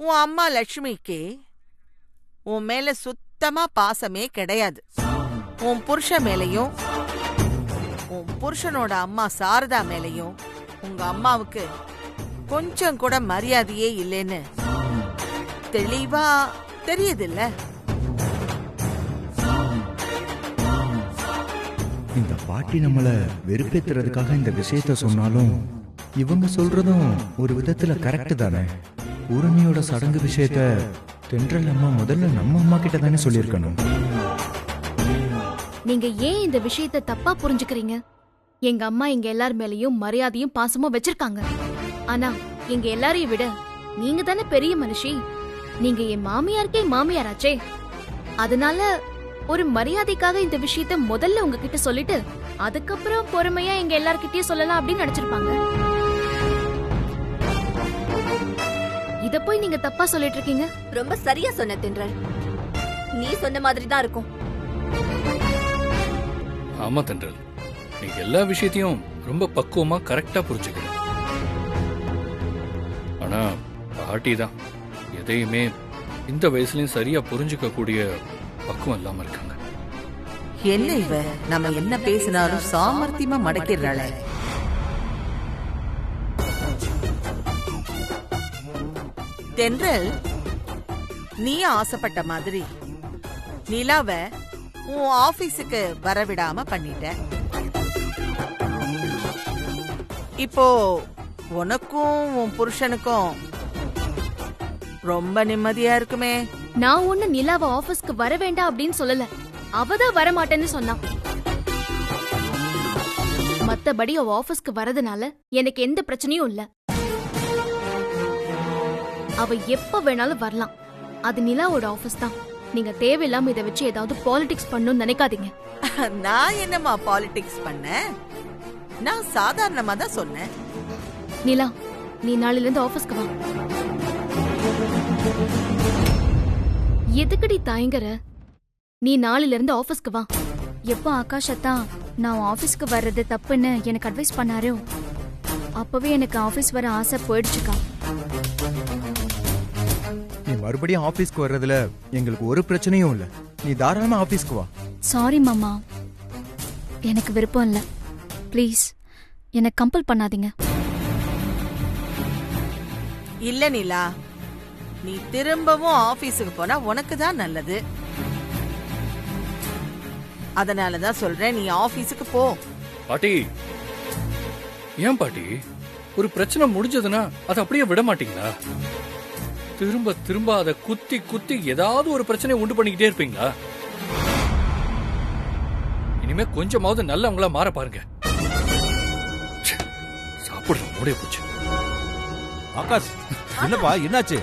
உன் அம்மா லட்சுமிக்கு உன் மேல சுத்தமா பாசமே கிடையாது. உன் புருஷன் மேலையும் உன் புருஷனோட அம்மா சாரதா மேலையும் உங்க அம்மாவுக்கு கொஞ்சம் கூட மரியாதையே இல்லைன்னு தெளிவா தெரியுதில்ல? இந்த பாட்டி நம்மள வெறுப்பேத்துறதுக்காக இந்த விஷயத்த சொன்னாலும் இவங்க சொல்றதும் ஒரு விதத்துல கரெக்ட் தானே. பூரணியோட சடங்கு விஷயத்த தென்றல் அம்மா முதல்ல நம்ம அம்மா கிட்ட தானே சொல்லியிருக்கணும். நீங்க ஏன் இந்த விஷயத்த தப்பா புரிஞ்சுக்கிறீங்க? எங்க அம்மா எங்க எல்லார் மேலயும் மரியாதையும் பாசமும் வச்சிருக்காங்க. ஆனா எங்க எல்லாரையும் விட நீங்க தானே பெரிய மனுஷி. நீங்க என் மாமியாருக்கே மாமியாராச்சே. அதனால ஒரு மரியாதைக்காக இந்த விஷயத்த முதல்ல உங்ககிட்ட சொல்லிட்டு அதுக்கப்புறம் பொறுமையா எங்க எல்லார்கிட்டயும் சொல்லலாம் அப்படின்னு நினைச்சிருப்பாங்க. இத போய் நீங்க தப்பா சொல்லிட்டு இருக்கீங்க. ரொம்ப சரியா சொன்ன தென்றல். நீ சொன்ன மாதிரி தான் இருக்கும். ஆமா தென்றல், நீங்க எல்லா விஷயத்தையும் ரொம்ப பக்குவமா கரெக்டா புரிஞ்சுக்கணும். ஆனா பாட்டி தான் எதையுமே இந்த வயசுலயும் சரியா புரிஞ்சுக்க கூடிய பக்குவம் இல்லாம இருக்காங்க. என்ன இவ நம்ம என்ன பேசினாலும் சாமர்த்தியமா மடக்கிறாளே. தென்றல், நீ ஆசைப்பட்ட மாதிரி நிலாவ உன் ஆபீஸுக்கு வரவிடாம பண்ணிட்ட. இப்போ உனக்கும் உன் புருஷனுக்கும் ரொம்ப நிம்மதியா இருக்குமே. நான் ஒண்ணு நிலாவ ஆபீஸ்க்கு வர வேண்டாம் அப்படின்னு சொல்லல. அவதான் வர மாட்டேன்னு சொன்னா. மத்தபடி அவ ஆபீஸ்க்கு வரதுனால எனக்கு எந்த பிரச்சனையும் இல்ல. அவ எப்ப வேணாலும் வரலாம். அது நிலாவோட ஆபீஸ் தான். நீங்க தேவையில்லாம இதை வச்சு ஏதாவது பாலிடிக்ஸ் பண்ணணும்னு நினைக்காதீங்க. நான் என்னமா பாலிடிக்ஸ் பண்ண? நான் சாதாரணமா தான் சொன்னேன். நிலா, நீ நாளையில இருந்து ஆபீஸ்க்கு வா. எதுக்கடி தயங்குற? நீ நாளையில இருந்து ஆபீஸ்க்கு வா. எப்போ ஆகாஷ் அத்தா நான் ஆபீஸ்க்கு வர்றது தப்புன்னு எனக்கு அட்வைஸ் பண்ணாரோ அப்பவே எனக்கு ஆபீஸ் வர ஆசை போயிடுச்சுக்கா. நீ மறுபடியும் ஆபீஸ்க்கு வர்றதுல எங்களுக்கு ஒரு பிரச்சனையும் இல்ல. நீ தாராளமா ஆபீஸ்க்கு வா. சாரி மாமா, எனக்கு விருப்பம் இல்ல. ப்ளீஸ் எனக்கு கம்பல் பண்ணாதீங்க. இல்ல நிலா, நீ திரும்பவும் ஆபீஸுக்கு போனா உனக்கு தான் நல்லது. அதனாலதான் சொல்றேன், நீ ஆபீஸுக்கு போ. பாட்டி, ஏன் பாட்டி, ஒரு பிரச்சனை முடிஞ்சதுன்னா அதை அப்படியே விட மாட்டீங்களா? திரும்ப திரும்ப அதை குத்தி குத்தி ஏதாவது ஒரு பிரச்சனை உண்டு பண்ணிக்கிட்டே இருப்பீங்களா? இனிமே கொஞ்சமாவது நல்லவங்களா மாற பாருங்க. சாப்பிடுற மூடைய போச்சு. ஆகாஷ், என்னப்பா என்னாச்சு?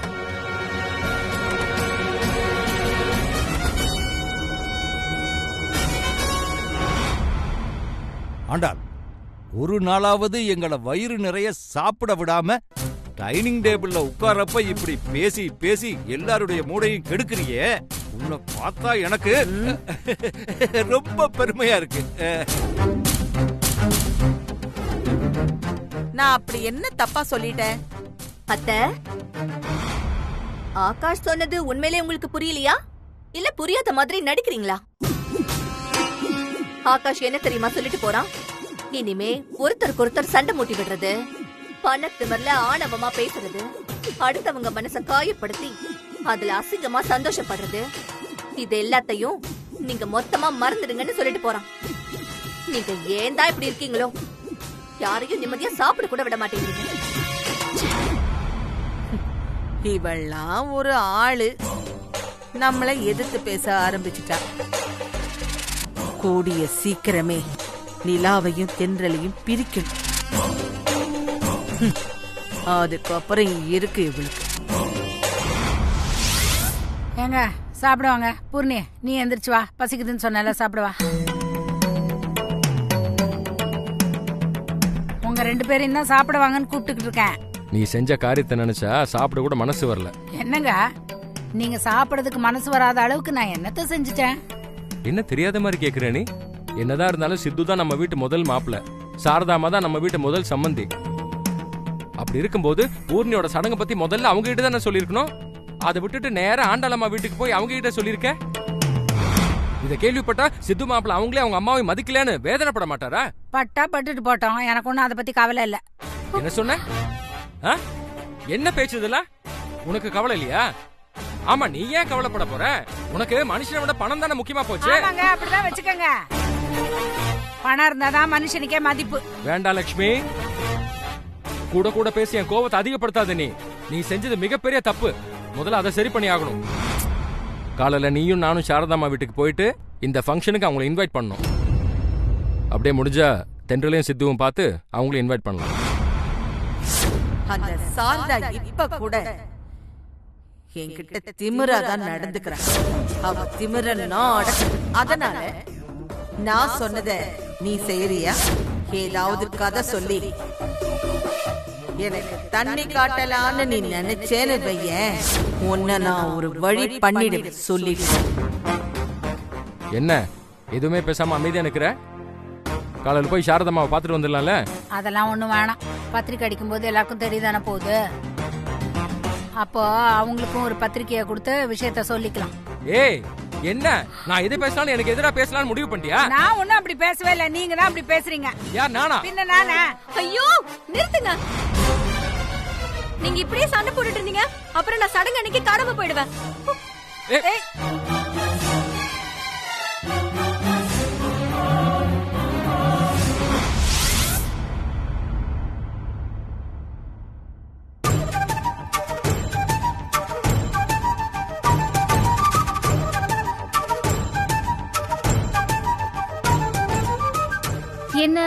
ஆண்டாள், ஒரு நாளாவது எங்களை வயிறு நிறைய சாப்பிட விடாம டைனிங் டேபிள்ல உட்காரப்ப இப்படி பேசி பேசி எல்லாருடைய மூடையும் கெடுக்கிறியே. உன்னை பார்த்தா எனக்கு ரொம்ப பெருமையா இருக்கு. நான் அப்படி என்ன தப்பா சொல்லிட்டேன்? அத்த, ஆகாஷ் சொன்னது உண்மையிலே உங்களுக்கு புரியலையா? இல்ல புரியாத மாதிரி நடிக்கிறீங்களா? ஆகாஷ் என்ன தெரியுமா சொல்லிட்டு போறான்? இனிமே ஒருத்தருக்கு ஒருத்தர் சண்டை மூட்டி விடுறது, பணத்திமர்ல ஆணவமா பேசுறது, அடுத்தவங்க மனச காயப்படுத்தி அதுல அசிங்கமா சந்தோஷப்படுறது, இது எல்லாத்தையும் நீங்க மொத்தமா மறந்துடுங்கன்னு சொல்லிட்டு போறான். நீங்க ஏன் தான் இப்படி இருக்கீங்களோ? யாரையும் நிம்மதியா சாப்பிட கூட விட மாட்டேங்கிறீங்க. இவெல்லாம் ஒரு ஆளு நம்மளை எதிர்த்து பேச ஆரம்பிச்சுட்டா. கூடிய சீக்கிரமே நிலாவையும் தென்றலையும் பிரிக்கணும். அதுக்கப்புறம் இருக்கு இவளுக்கு. ஏங்க சாப்பிடுவாங்க. பூர்ணி, நீ எந்திரிச்சு வா, பசிக்குதுன்னு சொன்னால சாப்பிடுவா. உங்க ரெண்டு பேரும் தான் சாப்பிடுவாங்கன்னு கூப்பிட்டுக்கிட்டு இருக்கேன். நீ செஞ்ச காரியத்தை நினைச்சா சாப்பிட கூட மனசு வரல. என்னங்க, நீங்க சாப்பிடறதுக்கு மனசு வராத அளவுக்கு நான் என்னத்த செஞ்சுட்டேன்? என்ன தெரியாத மாதிரி கேக்குற நீ? என்னதான் இருந்தாலும் சித்து தான் நம்ம வீட்டு முதல் மாப்பிள்ள, சாரதாமா தான் நம்ம வீட்டு முதல் சம்மந்தி. அப்படி இருக்கும்போது பூர்ணியோட சடங்கை பத்தி முதல்ல அவங்க கிட்ட தானே சொல்லிருக்கணும். அதை விட்டுட்டு நேரா ஆண்டாளம்மா வீட்டுக்கு போய் அவங்க கிட்ட சொல்லிருக்க. இத கேள்விப்பட்டா சித்து மாப்பிள்ள அவங்களே அவங்க அம்மாவை மதிக்கலன்னு வேதனைப்பட மாட்டாரா? பட்டா பட்டுட்டு போட்டோம், எனக்கு ஒன்றும் அதை பத்தி கவலை இல்ல. என்ன சொன்ன? என்ன பேச்சு இதெல்லாம்? உனக்கு கவலை இல்லையா? ஆமா, நீ ஏன் கவலைப்பட போற? உனக்கு மனுஷனை விட பணம் தானே முக்கியமா போச்சு. ஆமாங்க, அப்படிதான் வச்சுக்கோங்க. பணம் இருந்தாதான் மனுஷனுக்கே மதிப்பு. வேண்டாம் லட்சுமி, கூட கூட பேசி என் கோவத்தை அதிகப்படுத்தாத. நீ செஞ்சது மிகப்பெரிய தப்பு. முதல்ல அதை சரி பண்ணி ஆகணும். காலையில நீயும் நானும் சாரதாம்மா வீட்டுக்கு போயிட்டு இந்த ஃபங்க்ஷனுக்கு அவங்களை இன்வைட் பண்ணணும். அப்படியே முடிஞ்சா தென்றலையும் சித்துவும் பார்த்து அவங்களையும் இன்வைட் பண்ணலாம். அந்த சாரதா இப்ப கூட என்கிட்ட திமிராதான் நடந்துக்கிறான். அவ திமிர நான் அடக்கணும். அதனால நான் சொன்னத நீ செய்யறியா? ஏதாவது கதை சொல்லி எனக்கு தண்ணி காட்டலான்னு நீ நினைச்சேன்னு வையேன், உன்னை நான் ஒரு வழி பண்ணிடுவேன் சொல்லிட்டு. என்ன எதுவுமே பேசாம அமைதியா நிக்கிற? காலையில போய் சாரதாம்மாவை பார்த்துட்டு வந்துடலாம்ல. அதெல்லாம் ஒண்ணும் வேணாம். பத்திரிக்கை அடிக்கும் போது எல்லாருக்கும் தெரியுதானே போகுது. அப்போ அவங்களுக்கும் ஒரு பத்திரிக்கையை கொடுத்து விஷயத்த சொல்லிக்கலாம். ஏய், என்ன நான் எது பேசலாம்னு எனக்கு எதிரா பேசலாம்னு முடிவு பண்ணிட்டியா? நான் ஒன்னும் அப்படி பேசவே இல்ல, நீங்க தான் அப்படி பேசுறீங்க. யார், நானா? பின்ன நானா? ஐயோ நிறுத்துங்க. நீங்க இப்படியே சண்டை போட்டுட்டு இருந்தீங்க, அப்புறம் நான் சடங்கு அன்னைக்கு காணாம போயிடுவேன். ஏய், என்ன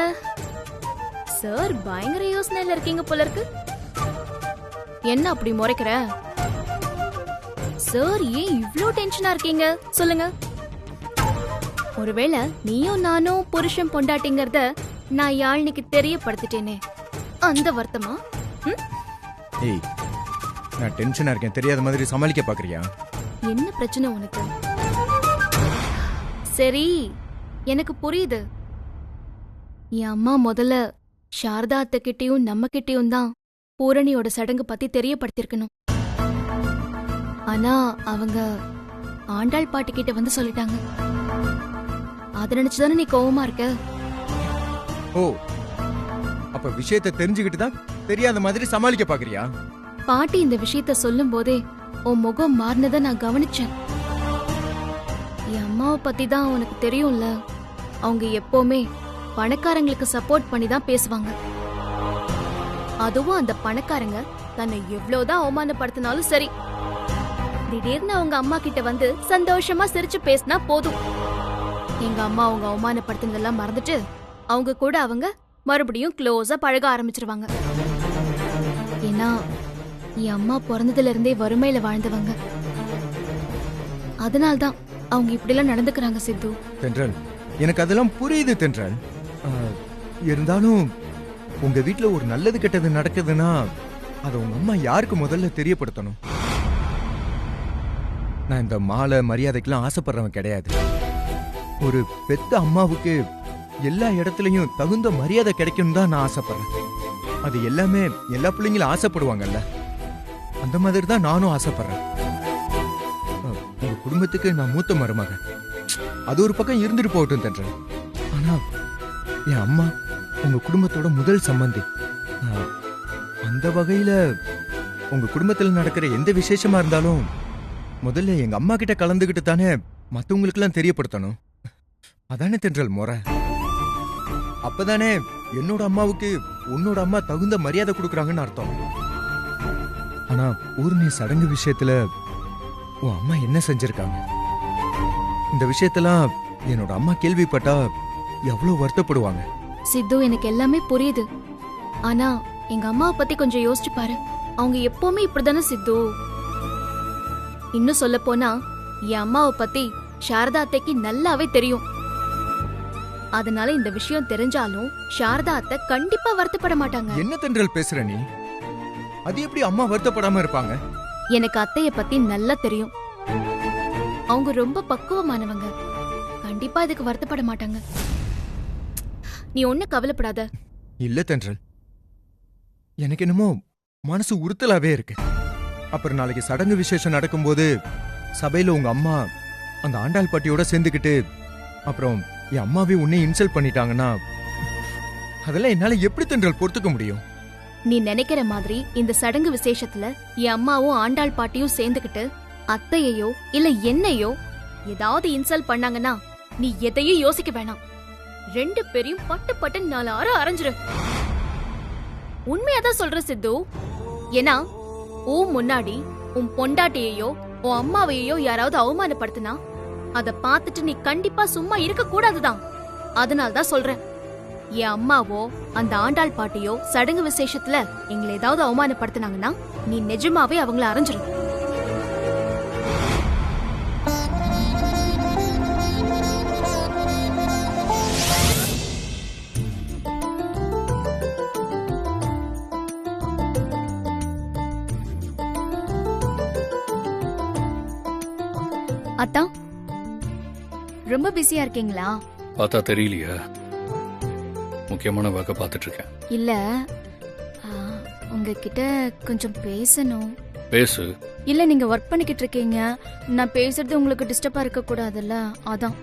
சார் பயங்கர யோசனையில இருக்கீங்க போல இருக்கு. என்ன அப்படி முறைக்கிற? சார் ஏன் இவ்ளோ டென்ஷனா இருக்கீங்க சொல்லுங்க. ஒருவேளை நீயும் நானும் புருஷன் பொண்டாட்டிங்கறத நான் யாழ்னிக்கு தெரியப்படுத்திட்டேனே, அந்த வருத்தமா? ஏய், நான் டென்ஷனா இருக்கேன் தெரியாத மாதிரி சமாளிக்க பாக்குறியா? என்ன பிரச்சனை உனக்கு? சரி, எனக்கு புரியுது. என் அம்மா முதல்ல சாரதா அத்தை கிட்டயும் நம்ம கிட்டயும் தான் பூரணியோட சடங்கு பத்தி தெரியப்படுத்திருக்கணும். ஆனா அவங்க ஆண்டாள் பாட்டி கிட்ட வந்து சொல்லிட்டாங்க. அத நினைச்சுதானே நீ கோவமா இருக்க? ஓ, அப்ப விஷயத்தை தெரிஞ்சுக்கிட்டு தான் தெரியாத மாதிரி சமாளிக்க பாக்குறியா? பாட்டி இந்த விஷயத்த சொல்லும் போதே உன் முகம் மாறினதை நான் கவனிச்சேன். என் அம்மாவை பத்தி தான் உனக்கு தெரியும்ல, அவங்க எப்பவுமே பணக்காரங்களுக்கு சப்போர்ட் பண்ணி தான் பேசுவாங்க. அதுவும் அந்த பணக்காரங்க தன்னை எவ்வளவுதான் அவமானப்படுத்தினாலும் சரி, திடீர்னு அவங்க அம்மா கிட்ட வந்து சந்தோஷமா சிரிச்சு பேசினா போதும், எங்க அம்மா அவங்க அவமானப்படுத்தினதெல்லாம் மறந்துட்டு அவங்க கூட அவங்க மறுபடியும் க்ளோஸா பழக ஆரம்பிச்சிருவாங்க. ஏன்னா என் அம்மா பிறந்ததுல இருந்தே வறுமையில வாழ்ந்தவங்க. அதனால்தான் அவங்க இப்படி எல்லாம் நடந்துக்கிறாங்க. சித்து, தென்றல், எனக்கு அதெல்லாம் புரியுது தென்றல். இருந்தாலும் உங்க வீட்டுல ஒரு நல்லது கெட்டது நடக்குதுன்னா அதை உங்க அம்மா யாருக்கு முதல்ல தெரியப்படுத்தணும். நான் இந்த மாலை மரியாதைக்கெல்லாம் ஆசைப்படுறவன் கிடையாது. ஒரு பெத்த அம்மாவுக்கு எல்லா இடத்துலயும் தகுந்த மரியாதை கிடைக்கும் தான் நான் ஆசைப்படுறேன். அது எல்லாமே எல்லா பிள்ளைங்களும் ஆசைப்படுவாங்கல்ல, அந்த மாதிரி தான் நானும் ஆசைப்படுறேன். உங்க குடும்பத்துக்கு நான் மூத்த மருமகன், அது ஒரு பக்கம் இருந்துட்டு போகட்டும் தென்றல். ஆனா என் அம்மா உங்க குடும்பத்தோட முதல் சம்பந்தி. அந்த வகையில உங்க குடும்பத்தில் நடக்கிற எந்த விசேஷமா இருந்தாலும் முதல்ல எங்க அம்மா கிட்ட கலந்துகிட்டு தானே மத்தவங்களுக்கு எல்லாம் தெரியப்படுத்தணும். அதானே தென்றல் முறை. அப்பதானே என்னோட அம்மாவுக்கு உன்னோட அம்மா தகுந்த மரியாதை கொடுக்கறாங்கன்னு அர்த்தம். ஆனா பூர்ணி சடங்கு விஷயத்துல உன் அம்மா என்ன செஞ்சிருக்காங்க? இந்த விஷயத்தெல்லாம் என்னோட அம்மா கேள்விப்பட்டா எவ்வளவு வருத்தப்படுவாங்க. சித்து, எனக்கு எல்லாமே புரியுது. ஆனா எங்க அம்மாவை பத்தி கொஞ்சம் யோசிச்சு பாரு. அவங்க எப்பவுமே இப்படிதானே சித்து. இன்னும் சொல்ல போனா என் அம்மாவை பத்தி சாரதா அத்தைக்கு நல்லாவே தெரியும். அதனால இந்த விஷயம் தெரிஞ்சாலும் சாரதா அத்தை கண்டிப்பா வருத்தப்பட மாட்டாங்க. என்ன தென்றல் பேசுற நீ? அது எப்படி அம்மா வருத்தப்படாம இருப்பாங்க? எனக்கு அத்தைய பத்தி நல்லா தெரியும். அவங்க ரொம்ப பக்குவமானவங்க. கண்டிப்பா இதுக்கு வருத்தப்பட மாட்டாங்க. நீ ஒண்ணு கவலைப்படாத. இல்ல தென்றல், எனக்கு என்னமோ மனசு உறுத்தலாவே இருக்கு. அப்புறம் நாளைக்கு சடங்கு விசேஷம் நடக்கும்போது சபையில உங்க அம்மா அந்த ஆண்டாள் பாட்டியோட சேர்ந்துக்கிட்டு அப்புறம் என் அம்மாவே உன்னை இன்சல்ட் பண்ணிட்டாங்கன்னா அதெல்லாம் என்னால எப்படி தென்றல் பொறுத்துக்க முடியும்? நீ நினைக்கிற மாதிரி இந்த சடங்கு விசேஷத்துல என் அம்மாவும் ஆண்டாள் பாட்டியும் சேர்ந்துகிட்டு அத்தையையோ இல்ல என்னையோ ஏதாவது இன்சல்ட் பண்ணாங்கன்னா நீ எதையும் யோசிக்க வேணாம். 2 பேரையும் பட்டு பட்டு 4 அரை அரைஞ்சிரு. உண்மையாதான் சொல்ற சித்து. ஏன்னா உன் முன்னாடி உன் பொண்டாட்டியையோ உன் அம்மாவையோ யாராவது அவமானப்படுத்தினா அத பார்த்துட்டு நீ கண்டிப்பா சும்மா இருக்க கூடாதுதான். அதனால்தான் சொல்றேன், என் அம்மாவோ அந்த ஆண்டாள் பாட்டியோ சடங்கு விசேஷத்துல எங்களை ஏதாவது அவமானப்படுத்தினாங்கன்னா நீ நிஜமாவே அவங்கள அரைஞ்சிரு. அத்தா, ரொம்ப பிஸியா இருக்கீங்களா? பார்த்தா தெரியலையா? முக்கியமான ஒர்க்கை பார்த்துட்டு இருக்கேன். இல்ல, உங்ககிட்ட கொஞ்சம் பேசணும். பேசு. இல்ல, நீங்க ஒர்க் பண்ணிக்கிட்டு இருக்கீங்க, நான் பேசுறது உங்களுக்கு டிஸ்டர்பா இருக்க கூடாதுல்ல, அதான்.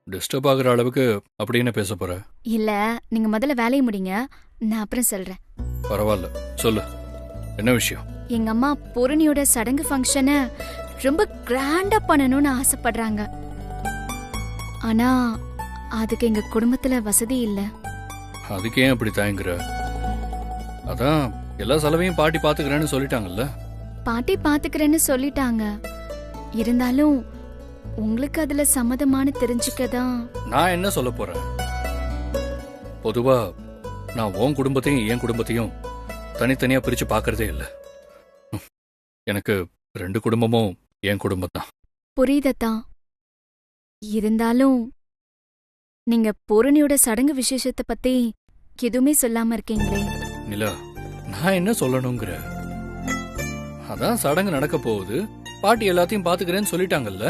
டிஸ்டர்ப் ஆகுற அளவுக்கு அப்படி என்ன பேச போற? இல்ல, நீங்க முதல்ல வேலையை முடிங்க, நான் அப்புறம் சொல்றேன். பரவாயில்ல, சொல்லு, என்ன விஷயம்? எங்க அம்மா பூரணியோட சடங்கு ஃபங்க்ஷனை ரொம்ப கிராண்டா பண்ணணும்னு ஆசைப்படுறாங்க. ஆனா அதுக்கு எங்க குடும்பத்துல வசதி இல்ல. அதுக்கு ஏன் அப்படி தயங்குற? அதான் எல்லா செலவையும் பாட்டி பாத்துக்கிறேன்னு சொல்லிட்டாங்கல்ல. பாட்டி பாத்துக்கிறேன்னு சொல்லிட்டாங்க, இருந்தாலும் உங்களுக்கு அதுல சம்மதமானு தெரிஞ்சுக்கதான். நான் என்ன சொல்ல போறேன்? பொதுவா நான் உன் குடும்பத்தையும் என் குடும்பத்தையும் தனித்தனியா பிரிச்சு பாக்குறதே இல்ல. எனக்கு 2 குடும்பமும் என் குடும்பம் தான். புரியுதத்தான், இருந்தாலும் நீங்க பூரணியோட சடங்கு விசேஷத்தை பத்தி எதுவுமே சொல்லாம இருக்கீங்களே. நிலா, நான் என்ன சொல்லணுங்கிற? அதான் சடங்கு நடக்க போகுது, பாட்டி எல்லாத்தையும் பாத்துக்கிறேன்னு சொல்லிட்டாங்கல்ல.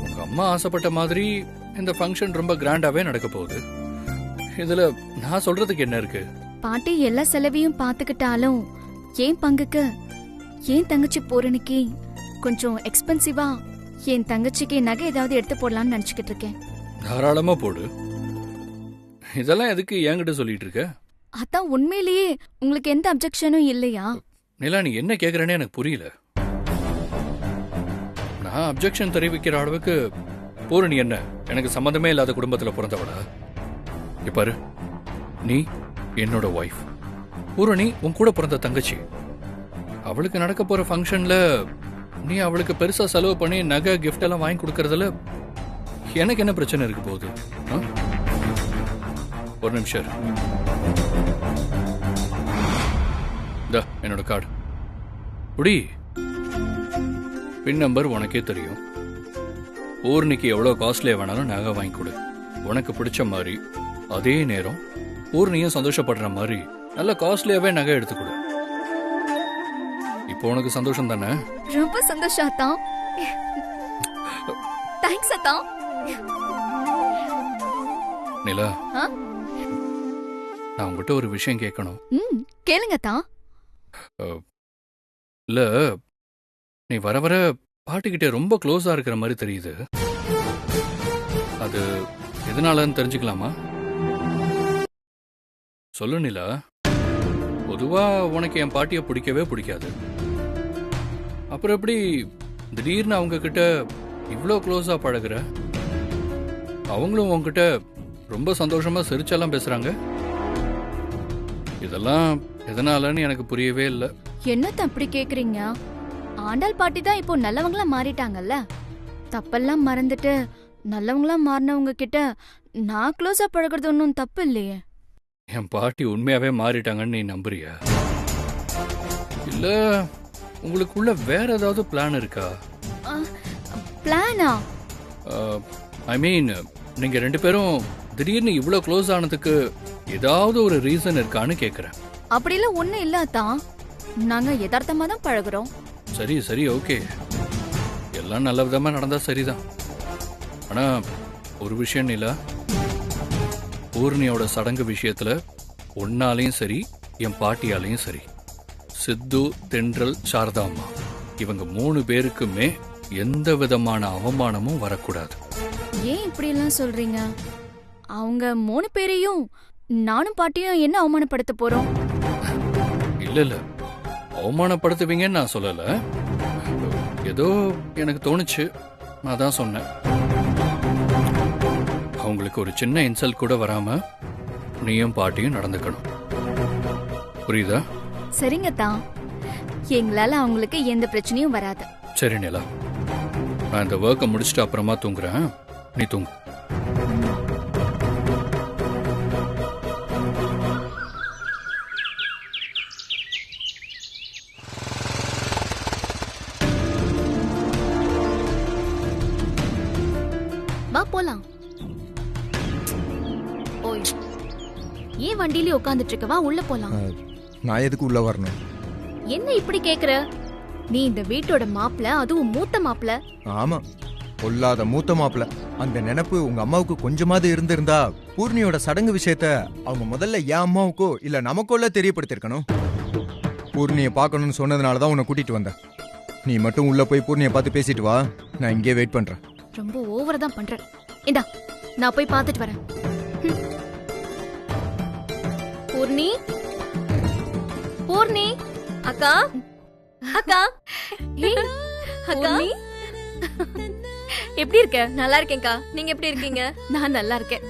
உங்க அம்மா ஆசைப்பட்ட மாதிரி இந்த ஃபங்க்ஷன் ரொம்ப கிராண்டாவே நடக்க போகுது. இதுல நான் சொல்றதுக்கு என்ன இருக்கு? பாட்டி எல்லா செலவையும் பாத்துக்கிட்டாலும் என் பங்குக்கு என் தங்கச்சி பூரணிக்கு கொஞ்சம் எக்ஸ்பென்சிவா என் தங்கச்சிக்கு நகை ஏதாவது எடுத்து போடலாம்னு நினைச்சுக்கிட்டு இருக்கேன். தாராளமா போடு. இதெல்லாம் எதுக்கு என்கிட்ட சொல்லிட்டு இருக்க? அதான், உண்மையிலேயே உங்களுக்கு எந்த அப்செக்ஷனும் இல்லையா? நிலா, நீ என்ன கேக்குறேன்னு எனக்கு புரியல. நான் அப்செக்ஷன் தெரிவிக்கிற அளவுக்கு பூரணி என்ன எனக்கு சம்பந்தமே இல்லாத குடும்பத்துல பிறந்தவடா? இப்பாரு, நீ என்னோட ஒய்ஃப், பூரணி உன் கூட பிறந்த தங்கச்சி. அவளுக்கு நடக்க போற ஃபங்க்ஷன்ல நீ அவளுக்கு பெருசா செலவு பண்ணி நகை கிஃப்ட் எல்லாம் வாங்கி கொடுக்கறதுல எனக்கு என்ன பிரச்சனை இருக்கு போகுது? ஒரு நிமிஷம், என்னோட கார்டு குடி. பின் நம்பர் உனக்கே தெரியும். பூர்ணிக்கு எவ்வளவு காஸ்ட்லியா வேணாலும் நகை வாங்கி கொடு. உனக்கு பிடிச்ச மாதிரி, அதே நேரம் பூர்ணியும் சந்தோஷப்படுற மாதிரி நல்ல காஸ்ட்லியாவே நகை எடுத்து கொடு. இப்போ உனக்கு சந்தோஷம் தானே? ரொம்ப சந்தோஷம் அத்தா. தேங்க்ஸ் அத்தா. நிலா, நான் உங்ககிட்ட ஒரு விஷயம் கேட்கணும். கேளுங்க அத்தா. இல்ல, நீ வர வர பாட்டிக்கிட்ட ரொம்ப க்ளோஸா இருக்கிற மாதிரி தெரியுது. அது எதனாலன்னு தெரிஞ்சுக்கலாமா? சொல்லு நிலா. பொதுவா உனக்கு என் பாட்டியை பிடிக்கவே பிடிக்காது. அப்புறம் எப்படி திடீர்னு அவங்க கிட்ட இவ்வளோ க்ளோஸா பழகுற? அவங்களும் உங்ககிட்ட ரொம்ப சந்தோஷமா சிரிச்செல்லாம் பேசுறாங்க. இதெல்லாம் எதனாலன்னு எனக்கு புரியவே இல்லை. என்னத்த அப்படி கேக்குறீங்க? ஆண்டாள் பாட்டி தான் இப்போ நல்லவங்களா மாறிட்டாங்கல்ல. தப்பெல்லாம் மறந்துட்டு நல்லவங்களா மாறினவங்க கிட்ட நான் க்ளோஸா பழகுறது ஒன்றும் தப்பு இல்லையே. என் பாட்டி உண்மையாவே மாறிட்டாங்கன்னு நீ நம்புறியா? இல்ல உங்களுக்குள்ள வேற ஏதாவது பிளான் இருக்கா? பிளானா? ஐ மீன், நீங்க 2 பேரும் திடீர்னு இவ்வளவு க்ளோஸ் ஆனதுக்கு ஏதாவது ஒரு ரீசன் இருக்கான்னு கேக்குறேன். அப்படிலாம் ஒண்ணும் இல்ல தான், நாங்க யதார்த்தமா தான் பழகுறோம். சரி சரி, ஓகே, எல்லாம் நல்ல விதமா நடந்தா சரிதான். ஆனா ஒரு விஷயம் இல்ல, பூர்ணியோட சடங்கு விஷயத்துல உன்னாலையும் சரி என் பாட்டியாலையும் சரி, சித்து, தென்றல், சாரதா அம்மா இவங்க 3 பேருக்குமே எந்த விதமான அவமானமும் வரக்கூடாது. ஏன் இப்படி எல்லாம் சொல்றீங்க? அவங்க 3 பேரையும் நானும் பாட்டியும் என்ன அவமானப்படுத்த போறோம்? இல்ல அவமானப்படுத்துவீங்கன்னு நான் சொல்லல. ஏதோ எனக்கு தோணுச்சு, நான் தான் சொன்னேன். அவங்களுக்கு ஒரு சின்ன இன்சல்ட் கூட வராம நீயும் பாட்டியும் நடந்துக்கணும். புரியுதா? சரிங்க தான், எங்களால அவங்களுக்கு எந்த பிரச்சனையும் வராது. சரி நிலா, நான் இந்த ஒர்க்கை முடிச்சுட்டு அப்புறமா தூங்குறேன், நீ தூங்கு. வா போலாம். ஓய், ஏன் வண்டியிலே உட்கார்ந்துட்டு இருக்க? வா உள்ள போலாம். நான் எதுக்கு உள்ள வரணும்? என்ன இப்படி கேக்குற? நீ இந்த வீட்டோட மாப்பிள, அதுவும் மூத்த மாப்பிள. ஆமா, பொல்லாத மூத்த மாப்பிள. அந்த நினைப்பு உங்க அம்மாவுக்கு கொஞ்சமாவது இருந்திருந்தா பூர்ணியோட சடங்கு விஷயத்த அவங்க முதல்ல என் அம்மாவுக்கோ இல்ல நமக்கோல தெரியப்படுத்திருக்கணும். பூர்ணியை பார்க்கணும்னு சொன்னதுனாலதான் உன்னை கூட்டிட்டு வந்தேன். நீ மட்டும் உள்ள போய் பூர்ணியை பார்த்து பேசிட்டு வா, நான் இங்கே வெயிட் பண்றேன். ரொம்ப ஓவரா தான் பண்ற. இந்தா, நான் போய் பார்த்துட்டு வரேன். பூர்ணி, பூர்ணி, அக்கா அக்கா ஏய், அக்கா பூர்ணி, எப்படி இருக்க? நல்லா இருக்கேன்க்கா, நீங்க எப்படி இருக்கீங்க? நான் நல்லா இருக்கேன்.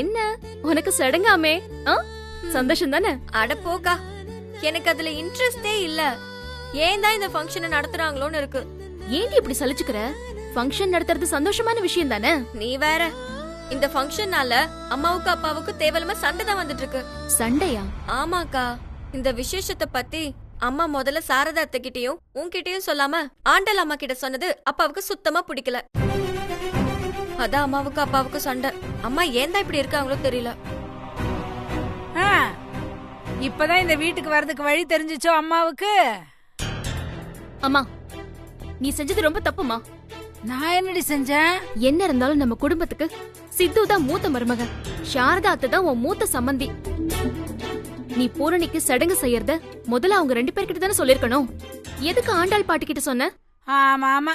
என்ன உனக்கு சடங்காமே? சந்தோஷம் தானே? அட போக்கா, எனக்கு அதுல இன்ட்ரெஸ்டே இல்ல. ஏன் தான் இந்த ஃபங்க்ஷனை நடத்துறாங்களோன்னு இருக்கு. ஏன் இப்படி சலிச்சுக்கிற? ஃபங்க்ஷன் நடத்துறது சந்தோஷமான விஷயம் தானே? நீ வேற, இந்த ஃபங்க்ஷன்னால அம்மாவுக்கு அப்பாவுக்கு தேவலமா சண்டை தான் வந்துட்டு இருக்கு. சண்டையா? ஆமாக்கா, இந்த விசேஷத்தை பத்தி அம்மா முதல்ல சாரதா அத்தைகிட்டயும் உன்கிட்டயும் சொல்லாம ஆண்டல் அம்மா கிட்ட சொன்னது அப்பாவுக்கு சுத்தமா பிடிக்கல. அதான் அம்மாவுக்கு அப்பாவுக்கு சண்டை. அம்மா ஏன் தான் இப்படி இருக்காங்களோ தெரியல. இப்பதான் இந்த வீட்டுக்கு வர்றதுக்கு வழி தெரிஞ்சுச்சோ அம்மாவுக்கு? அம்மா, நீ செஞ்சது ரொம்ப தப்புமா. நான் என்னடி செஞ்சேன்? என்ன இருந்தாலும் நம்ம குடும்பத்துக்கு சித்து தான் மூத்த மருமக, சாரதா அத்தை தான் உன் மூத்த சம்பந்தி. நீ பூரணிக்கு சடங்கு செய்யறத முதல்ல அவங்க 2 பேர்கிட்ட தானே சொல்லிருக்கணும். எதுக்கு ஆண்டாள் பாட்டி கிட்ட சொன்ன? ஆமா ஆமா,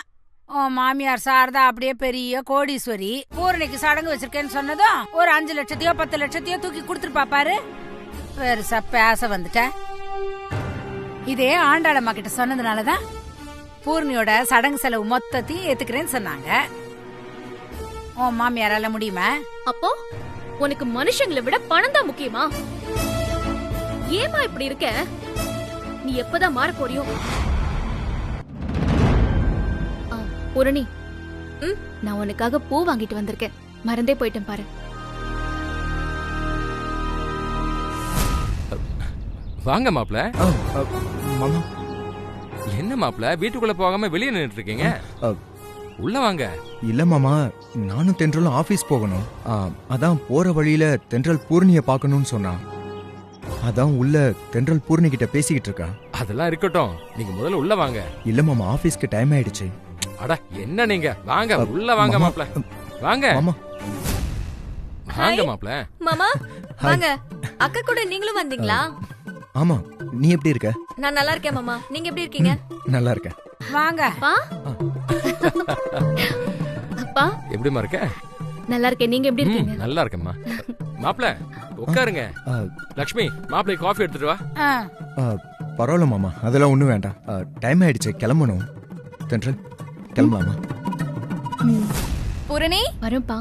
உன் மாமியார் சாரதா அப்படியே பெரிய கோடீஸ்வரி. பூரணிக்கு சடங்கு வச்சிருக்கேன்னு சொன்னதும் ஒரு 5 லட்சத்தையோ 10 லட்சத்தையோ தூக்கி கொடுத்துருப்பா பாரு. பெருசா பேச வந்துட்ட. இதே ஆண்டாளம்மா கிட்ட சொன்னதுனாலதான் பூர்ணியோட சடங்கு செலவு மொத்தத்தையும் ஏத்துக்கிறேன்னு சொன்னாங்க. உன் மாமியாரால முடியுமா? அப்போ உனக்கு மனுஷங்களை விட பணம் தான் முக்கியமா? ஏமா இப்படி இருக்க? நீ எப்பதான் மாற போறியோ? பூரணி, நான் உனக்காக பூ வாங்கிட்டு வந்திருக்கேன், மறந்தே போயிட்டேன் பாரு. வாங்க மாப்ள. மாமா, என்ன மாப்ள வீட்டுக்குள்ள போகாம வெளியே நின்னுட்டு இருக்கீங்க? உள்ள வாங்க. இல்ல மாமா, நானும் தென்றலும் ஆபீஸ் போகணும். அதான் போற வழியில தென்றல் பூர்ணிய பார்க்கணும்னு சொன்னா. அதான் உள்ள தென்றல் பூர்ணி கிட்ட பேசிக்கிட்டு இருக்கா. அதெல்லாம் இருக்கட்டும், நீங்க முதல்ல உள்ள வாங்க. இல்ல மாமா, ஆபீஸ்க்கு டைம் ஆயிடுச்சு. அட என்ன நீங்க வாங்க, உள்ள வாங்க மாப்ள. வாங்க மாமா, வாங்க மாப்ள. மாமா வாங்க. அக்கா கூட நீங்களும் வந்தீங்களா? ஆமா, நீ எப்படி இருக்க? நான் நல்லா இருக்கேன் மாமா, நீங்க எப்படி இருக்கீங்க? நல்லா இருக்கேன். வாங்க. அப்பா எப்படிமா இருக்க? நல்லா இருக்கேன், நீங்க எப்படி இருக்கீங்க? நல்லா இருக்கேம்மா. மாப்ள உட்காருங்க. லக்ஷ்மி, மாப்ளை காஃபி எடுத்துட்டு வா. பரவாயில்ல மாமா, அதெல்லாம் ஒண்ணும் வேண்டாம். டைம் ஆயிடுச்சு, கிளம்பணும். தென்றல் கிளம்பலாமா? பூரணி வரும்பா.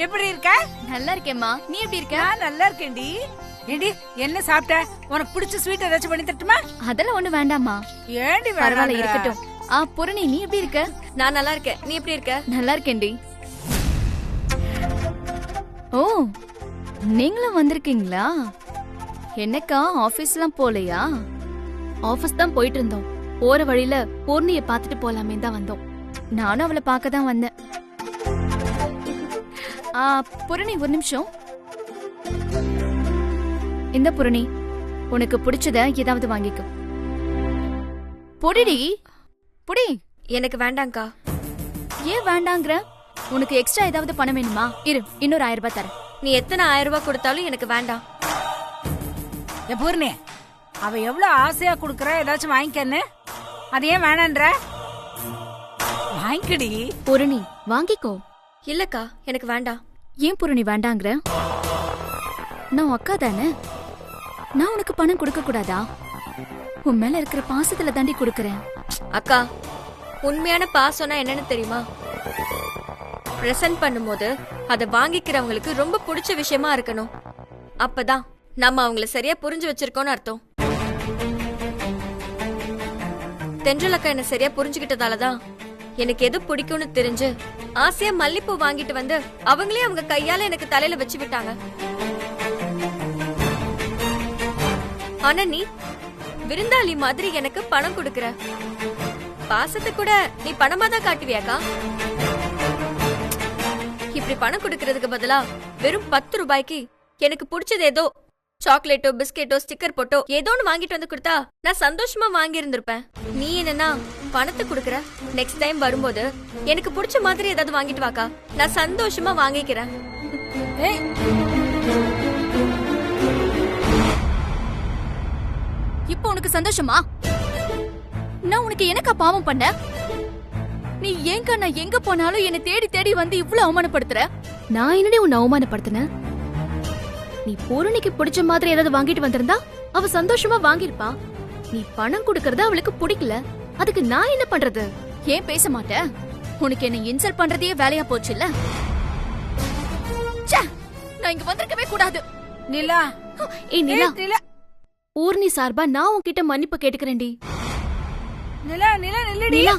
எப்படி இருக்க? நல்லா இருக்கேம்மா, நீ எப்படி இருக்க? நல்லா இருக்கேன்டி. ஏண்டி என்ன சாப்பிட்ட? உனக்கு பிடிச்ச ஸ்வீட் ஏதாச்சும் பண்ணி தரட்டுமா? அதெல்லாம் ஒண்ணு வேண்டாமா. ஏண்டி பரவாயில்ல, இருக்கட்டும். பூரணி, நீ எப்படி இருக்க? நான் நல்லா இருக்கேன், நீ எப்படி இருக்க? நல்லா இருக்கேன்டி. ஓ, நீங்களும் வந்திருக்கீங்களா? என்னக்கா ஆபீஸ்லாம் போலையா? ஆபீஸ் தான் போயிட்டு இருந்தோம். போற வழியில பூர்ணிய பாத்துட்டு போலாமே தான் வந்தோம். நானும் அவளை பார்க்க தான் வந்தேன். பூரணி, ஒரு நிமிஷம். இந்த பூரணி, உனக்கு பிடிச்சத ஏதாவது வாங்கிக்கோ. பொடிடி, பொடி. எனக்கு வேண்டாங்க்கா. ஏன் வேண்டாங்கிற? உனக்கு எக்ஸ்ட்ரா ஏதாவது பணம் வேணுமா? இரு, இன்னொரு 1000 ரூபாய் தரேன். நீ எத்தனை 1000 ரூபாய் கொடுத்தாலும் எனக்கு வேண்டாம். ஏ பூர்ணி, அவ எவ்வளவு ஆசையா குடுக்கறா, ஏதாச்சும் வாங்கிக்கன்னு. அது ஏன் வேணான்ற? வாங்கிக்கடி. பூரணி வாங்கிக்கோ. இல்லக்கா, எனக்கு வேண்டாம். ஏன் பூரணி வேண்டாங்கிற? நான் அக்கா தானே, நான் உனக்கு பணம் கொடுக்க கூடாதா? உன் மேல இருக்கிற பாசத்துல தாண்டி கொடுக்கறேன். அக்கா, உண்மையான பாசம்னா என்னன்னு தெரியுமா? பிரசன்ட் பண்ணும்போது அதை வாங்கிக்கிறவங்களுக்கு ரொம்ப பிடிச்ச விஷயமா இருக்கணும். அப்பதான் நம்ம அவங்கள சரியா புரிஞ்சு வச்சிருக்கோம்னு அர்த்தம். தென்றல் அக்கா என்ன சரியா புரிஞ்சுக்கிட்டதாலதான் எனக்கு எது பிடிக்கும்னு தெரிஞ்சு ஆசையா மல்லிப்பூ வாங்கிட்டு வந்து அவங்களே அவங்க கையால எனக்கு தலையில வச்சு விட்டாங்க. ஆனா நீ விருந்தாளி மாதிரி எனக்கு பணம் கொடுக்கற. பாசத்தை கூட நீ பணமா தான் காட்டுவியாக்கா? இப்படி பணம் கொடுக்கறதுக்கு பதிலா வெறும் 10 ரூபாய்க்கு எனக்கு பிடிச்சது ஏதோ சாக்லேட்டோ பிஸ்கெட்டோ ஸ்டிக்கர் போட்டோ ஏதோன்னு வாங்கிட்டு வந்து கொடுத்தா நான் சந்தோஷமா வாங்கி இருந்திருப்பேன். நீ என்னன்னா பணத்தை கொடுக்கற. நெக்ஸ்ட் டைம் வரும்போது எனக்கு பிடிச்ச மாதிரி ஏதாவது வாங்கிட்டு வாக்கா, நான் சந்தோஷமா வாங்கிக்கிறேன். இப்போ உனக்கு சந்தோஷமா? நான் உனக்கு எனக்கா பாவம் பண்ண? நீ ஏங்க நான் எங்க போனாலும் என்னை தேடி தேடி வந்து இவ்வளவு அவமானப்படுத்துற? நான் என்னடி உன்னை அவமானப்படுத்தின? நீ பூரணிக்கு பிடிச்ச மாதிரி ஏதாவது வாங்கிட்டு வந்திருந்தா அவ சந்தோஷமா வாங்கிருப்பா. நீ பணம் கொடுக்கறத அவளுக்கு பிடிக்கல, அதுக்கு நான் என்ன பண்றது? ஏன் பேச மாட்ட? உனக்கு என்ன இன்சல்ட் பண்றதே வேலையா போச்சுல்ல? நான் இங்க வந்திருக்கவே கூடாது. நிலா, ஏய் நிலா, நிலா, பூர்ணி சார்பா நான் உன்கிட்ட மன்னிப்பு கேட்டுக்கிறேன்டி. நிலா, நிலா, நில்லடி. நிலா